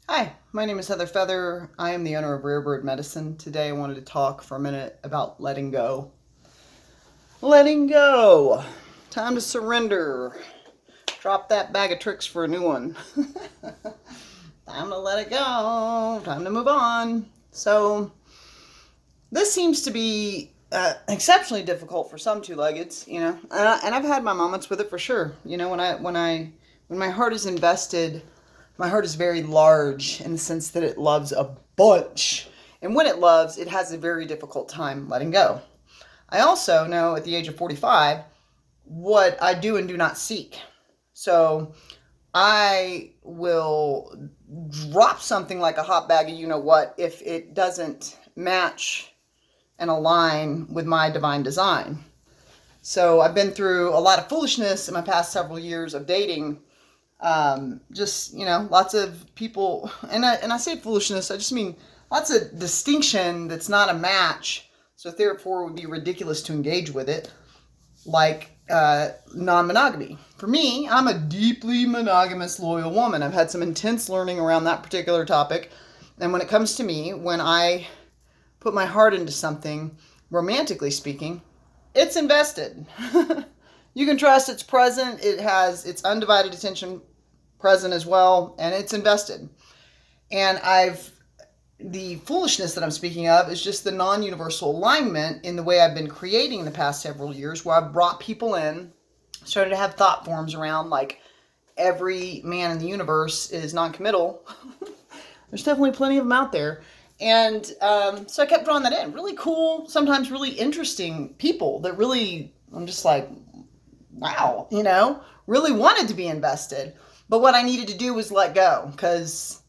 Hi, my name is Heather Feather. I am the owner of Rare Bird Medicine. Today I wanted to talk for a minute about letting go. Letting go! Time to surrender. Drop that bag of tricks for a new one. Time to let it go. Time to move on. So, this seems to be exceptionally difficult for some two-leggeds, and I've had my moments with it for sure. When my heart is invested, my heart is very large in the sense that it loves a bunch. And when it loves, it has a very difficult time letting go. I also know at the age of 45 what I do and do not seek. So I will drop something like a hot bag of you know what if it doesn't match and align with my divine design. So I've been through a lot of foolishness in my past several years of dating. Lots of people, and I say foolishness, I just mean lots of distinction that's not a match, so therefore it would be ridiculous to engage with it, like non-monogamy. For me, I'm a deeply monogamous, loyal woman. I've had some intense learning around that particular topic, and when it comes to me, when I put my heart into something, romantically speaking, it's invested. You can trust it's present, it has its undivided attention present as well, and it's invested. And the foolishness that I'm speaking of is just the non-universal alignment in the way I've been creating in the past several years, where I've brought people in, started to have thought forms around like every man in the universe is non-committal. There's definitely plenty of them out there. And so I kept drawing that in. Really cool, sometimes really interesting people that really, I'm just like, wow, really wanted to be invested. But what I needed to do was let go, because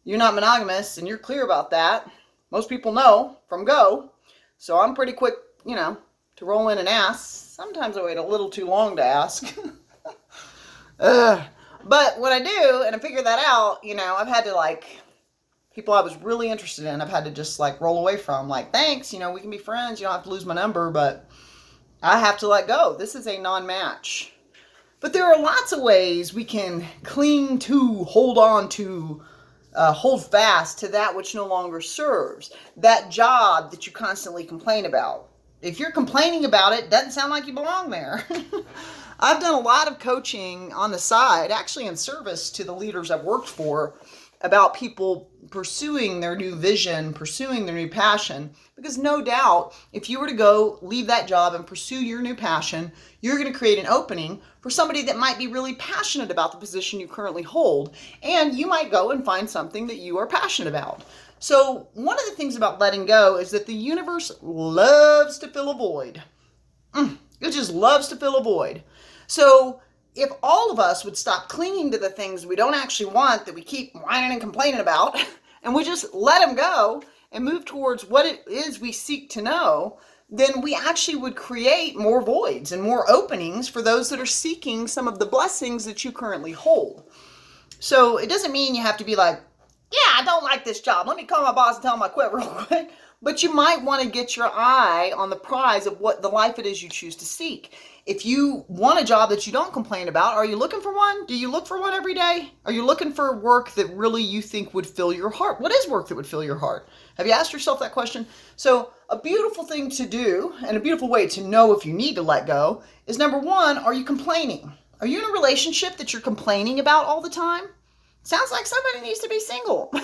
you're not monogamous and you're clear about that. Most people know from go. So I'm pretty quick, to roll in and ask. Sometimes I wait a little too long to ask. But what I do, and I figure that out, I've had to people I was really interested in, I've had to just roll away from. Thanks, we can be friends. You don't have to lose my number, but I have to let go. This is a non-match. But there are lots of ways we can cling to, hold on to, hold fast to that which no longer serves. That job that you constantly complain about. If you're complaining about it, doesn't sound like you belong there. I've done a lot of coaching on the side, actually in service to the leaders I've worked for, about people pursuing their new vision, pursuing their new passion. Because no doubt, if you were to go leave that job and pursue your new passion, you're going to create an opening for somebody that might be really passionate about the position you currently hold. And you might go and find something that you are passionate about. So one of the things about letting go is that the universe loves to fill a void. It just loves to fill a void. So if all of us would stop clinging to the things we don't actually want, that we keep whining and complaining about, and we just let them go and move towards what it is we seek to know, then we actually would create more voids and more openings for those that are seeking some of the blessings that you currently hold. So it doesn't mean you have to be like, yeah, I don't like this job. Let me call my boss and tell him I quit real quick. But you might want to get your eye on the prize of what the life it is you choose to seek. If you want a job that you don't complain about, are you looking for one? Do you look for one every day? Are you looking for work that really you think would fill your heart? What is work that would fill your heart? Have you asked yourself that question? So a beautiful thing to do, and a beautiful way to know if you need to let go, is number one, are you complaining? Are you in a relationship that you're complaining about all the time? Sounds like somebody needs to be single.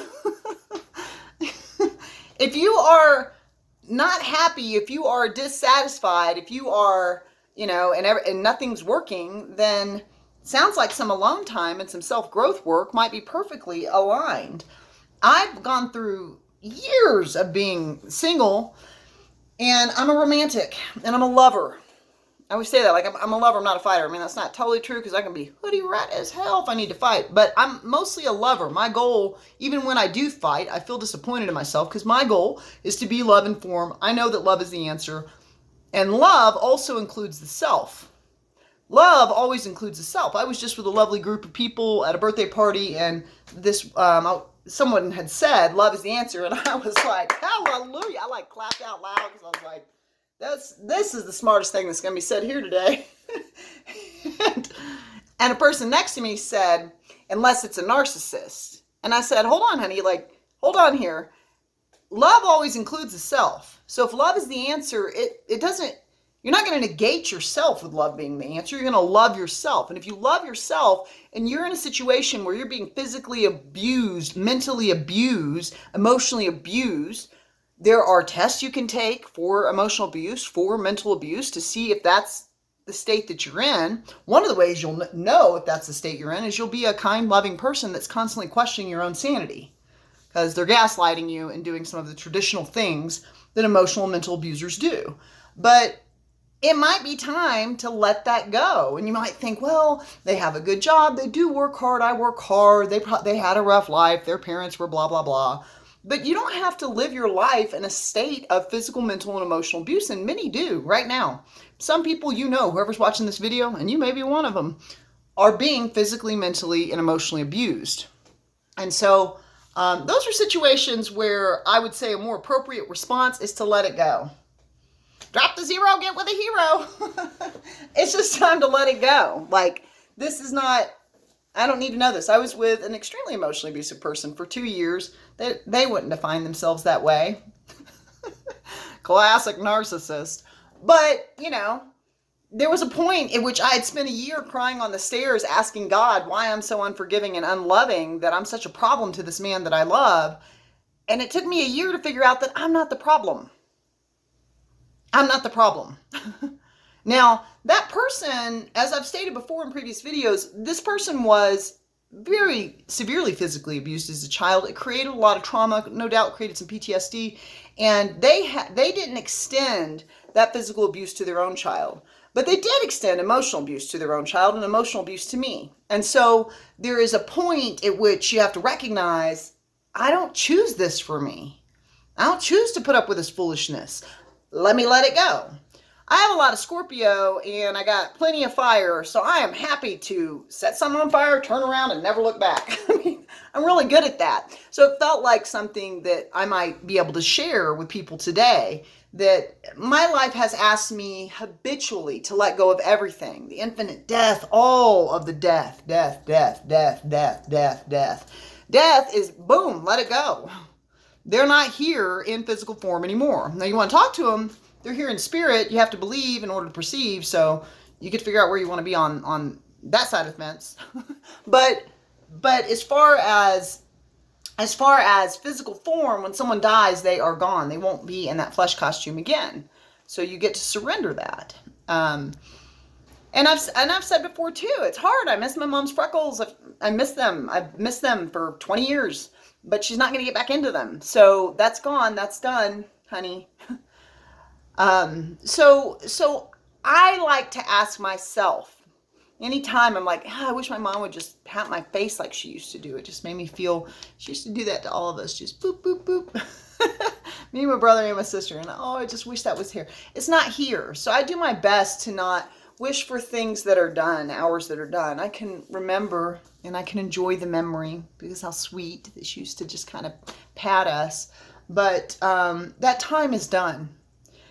If you are not happy, if you are dissatisfied, if you are, and nothing's working, then sounds like some alone time and some self-growth work might be perfectly aligned. I've gone through years of being single, and I'm a romantic, and I'm a lover. I always say that, I'm a lover, I'm not a fighter. I mean, that's not totally true, because I can be hoodie rat as hell if I need to fight. But I'm mostly a lover. My goal, even when I do fight, I feel disappointed in myself, because my goal is to be love informed. I know that love is the answer. And love also includes the self. Love always includes the self. I was just with a lovely group of people at a birthday party, and someone had said, love is the answer. And I was like, hallelujah. I clapped out loud, because I was like, this is the smartest thing that's going to be said here today. and a person next to me said, unless it's a narcissist. And I said, hold on, honey, like, hold on here. Love always includes the self. So if love is the answer, it doesn't, you're not going to negate yourself with love being the answer. You're going to love yourself. And if you love yourself and you're in a situation where you're being physically abused, mentally abused, emotionally abused, there are tests you can take for emotional abuse, for mental abuse, to see if that's the state that you're in. One of the ways you'll know if that's the state you're in is you'll be a kind, loving person that's constantly questioning your own sanity, because they're gaslighting you and doing some of the traditional things that emotional and mental abusers do. But it might be time to let that go. And you might think, well, they have a good job. They do work hard. I work hard. They had a rough life. Their parents were blah, blah, blah. But you don't have to live your life in a state of physical, mental, and emotional abuse. And many do right now. Some people, whoever's watching this video, and you may be one of them, are being physically, mentally, and emotionally abused. And so those are situations where I would say a more appropriate response is to let it go. Drop the zero, get with a hero. It's just time to let it go. Like, this is not, I don't need to know this. I was with an extremely emotionally abusive person for 2 years. They wouldn't define themselves that way. Classic narcissist. But, there was a point in which I had spent a year crying on the stairs asking God why I'm so unforgiving and unloving, that I'm such a problem to this man that I love. And it took me a year to figure out that I'm not the problem. I'm not the problem. Now, that person, as I've stated before in previous videos, this person was very severely physically abused as a child. It created a lot of trauma, no doubt created some PTSD, and they didn't extend that physical abuse to their own child. But they did extend emotional abuse to their own child and emotional abuse to me. And so there is a point at which you have to recognize, I don't choose this for me. I don't choose to put up with this foolishness. Let me let it go. I have a lot of Scorpio and I got plenty of fire, so I am happy to set something on fire, turn around, and never look back. I mean, I'm really good at that. So it felt like something that I might be able to share with people today, that my life has asked me habitually to let go of everything. The infinite death, all of the death. Death is boom, let it go. They're not here in physical form anymore. Now you want to talk to them, they're here in spirit. You have to believe in order to perceive, so you get to figure out where you want to be on that side of the fence. but as far as physical form, when someone dies, they are gone. They won't be in that flesh costume again. So you get to surrender that. And I've said before too, it's hard. I miss my mom's freckles. I miss them. I've missed them for 20 years. But she's not going to get back into them. So that's gone. That's done, honey. So I like to ask myself, anytime I'm like, I wish my mom would just pat my face like she used to do. It just made me feel, she used to do that to all of us. Just boop, boop, boop. Me, my brother, and my sister. And I just wish that was here. It's not here. So I do my best to not wish for things that are done, hours that are done. I can remember and I can enjoy the memory, because how sweet that she used to just kind of pat us. But that time is done.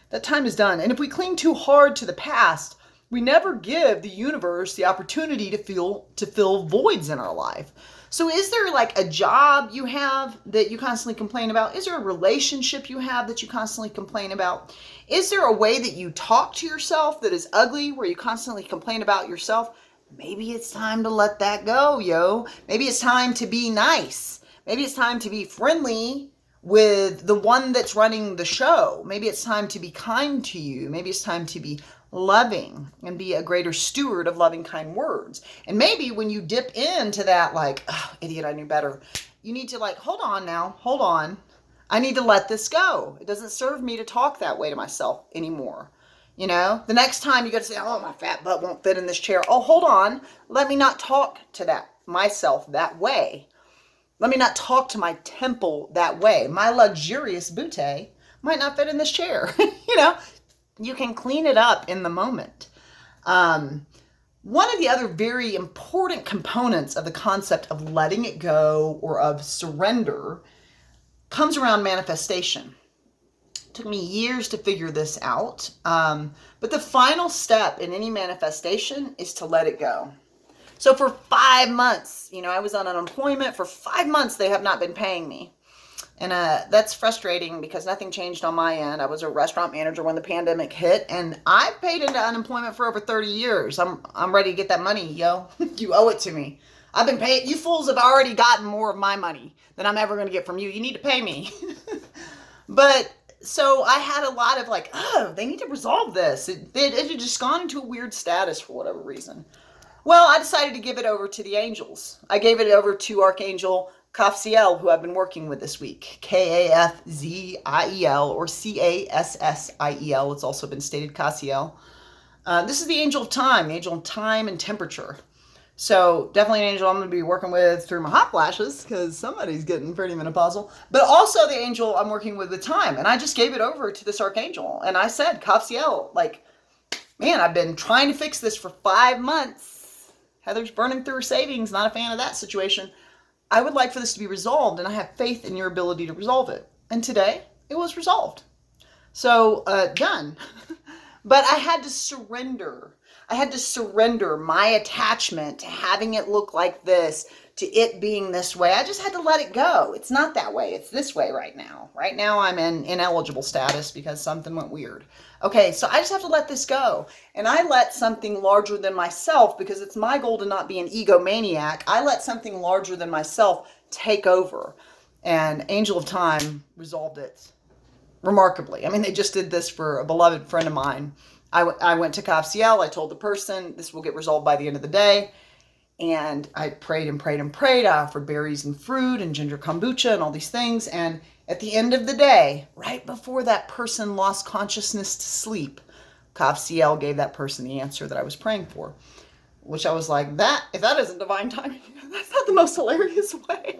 That time is done. And if we cling too hard to the past, we never give the universe the opportunity to fill voids in our life. So is there like a job you have that you constantly complain about? Is there a relationship you have that you constantly complain about? Is there a way that you talk to yourself that is ugly, where you constantly complain about yourself? Maybe it's time to let that go, yo. Maybe it's time to be nice. Maybe it's time to be friendly with the one that's running the show. Maybe it's time to be kind to you. Maybe it's time to be loving and be a greater steward of loving, kind words. And maybe when you dip into that, like, oh, idiot, I knew better, you need to like, hold on now, hold on. I need to let this go. It doesn't serve me to talk that way to myself anymore. The next time you got to say, oh, my fat butt won't fit in this chair. Oh, hold on. Let me not talk to myself that way. Let me not talk to my temple that way. My luxurious bootay might not fit in this chair. You can clean it up in the moment. One of the other very important components of the concept of letting it go or of surrender comes around manifestation. It took me years to figure this out. But the final step in any manifestation is to let it go. So for 5 months, I was on unemployment. For 5 months, they have not been paying me. And that's frustrating because nothing changed on my end. I was a restaurant manager when the pandemic hit, and I've paid into unemployment for over 30 years. I'm ready to get that money, yo. You owe it to me. I've been paying. You fools have already gotten more of my money than I'm ever going to get from you. You need to pay me. But so I had a lot of like, oh, they need to resolve this. It had just gone into a weird status for whatever reason. Well, I decided to give it over to the angels. I gave it over to Archangel Cassiel, who I've been working with this week. Kafziel or Cassiel. It's also been stated Cassiel. This is the angel of time, the angel of time and temperature. So definitely an angel I'm going to be working with through my hot flashes because somebody's getting pretty menopausal. But also the angel I'm working with time. And I just gave it over to this archangel. And I said, Cassiel, like, man, I've been trying to fix this for 5 months. Heather's burning through her savings. Not a fan of that situation. I would like for this to be resolved, and I have faith in your ability to resolve it. And today, it was resolved. So, done. But I had to surrender. I had to surrender my attachment to having it look like this, to it being this way. I just had to let it go. It's not that way. It's this way right now. Right now, I'm in ineligible status because something went weird. Okay, so I just have to let this go. And I let something larger than myself, because it's my goal to not be an egomaniac. I let something larger than myself take over. And Angel of Time resolved it remarkably. I mean, they just did this for a beloved friend of mine. I went to Cassiel. I told the person this will get resolved by the end of the day. And I prayed and prayed and prayed. I offered berries and fruit and ginger kombucha and all these things. And at the end of the day, right before that person lost consciousness to sleep, Cassiel gave that person the answer that I was praying for. Which I was like, if that isn't divine timing, that's not the most hilarious way.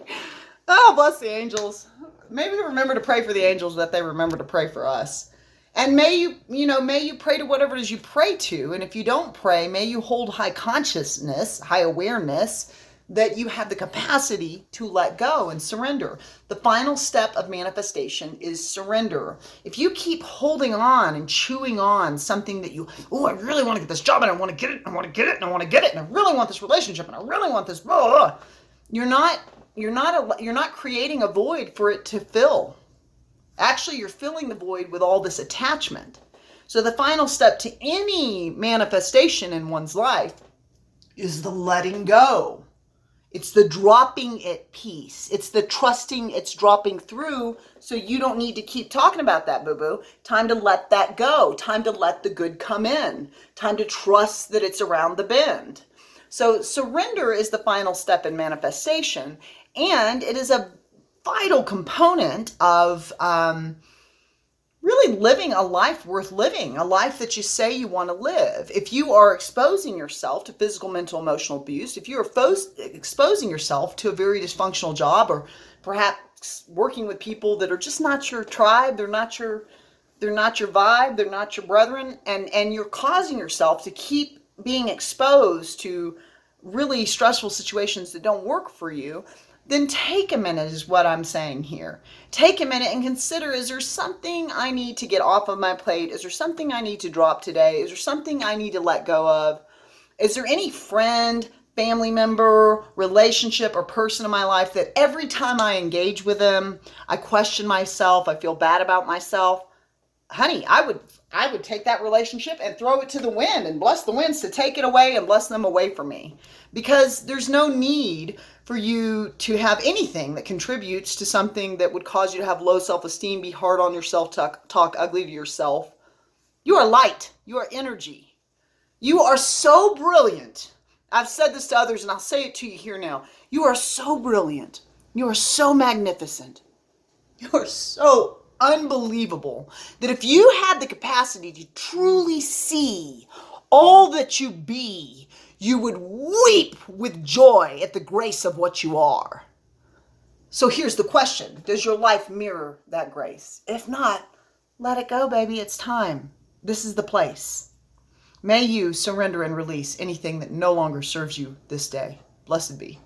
Oh, bless the angels. Maybe remember to pray for the angels that they remember to pray for us. And may you pray to whatever it is you pray to. And if you don't pray, may you hold high consciousness, high awareness, that you have the capacity to let go and surrender. The final step of manifestation is surrender. If you keep holding on and chewing on something that I really want to get this job and I want to get it, and I want to get it, and I want to get it, and I really want this relationship, and I really want this, blah, blah, blah. You're not creating a void for it to fill. Actually, you're filling the void with all this attachment. So the final step to any manifestation in one's life is the letting go. It's the dropping it piece. It's the trusting it's dropping through, so you don't need to keep talking about that, boo-boo. Time to let that go. Time to let the good come in. Time to trust that it's around the bend. So surrender is the final step in manifestation, and it is a vital component of really living a life worth living, a life that you say you want to live. If you are exposing yourself to physical, mental, emotional abuse, if you are exposing yourself to a very dysfunctional job, or perhaps working with people that are just not your tribe, they're not your vibe, they're not your brethren, and you're causing yourself to keep being exposed to really stressful situations that don't work for you, then take a minute is what I'm saying here. Take a minute and consider, is there something I need to get off of my plate? Is there something I need to drop today? Is there something I need to let go of? Is there any friend, family member, relationship, or person in my life that every time I engage with them, I question myself, I feel bad about myself? Honey, I would take that relationship and throw it to the wind and bless the winds to take it away and bless them away from me. Because there's no need for you to have anything that contributes to something that would cause you to have low self-esteem, be hard on yourself, talk ugly to yourself. You are light. You are energy. You are so brilliant. I've said this to others and I'll say it to you here now. You are so brilliant. You are so magnificent. You are so unbelievable that if you had the capacity to truly see all that you be, you would weep with joy at the grace of what you are. So here's the question. Does your life mirror that grace? If not, let it go, baby. It's time. This is the place. May you surrender and release anything that no longer serves you this day. Blessed be.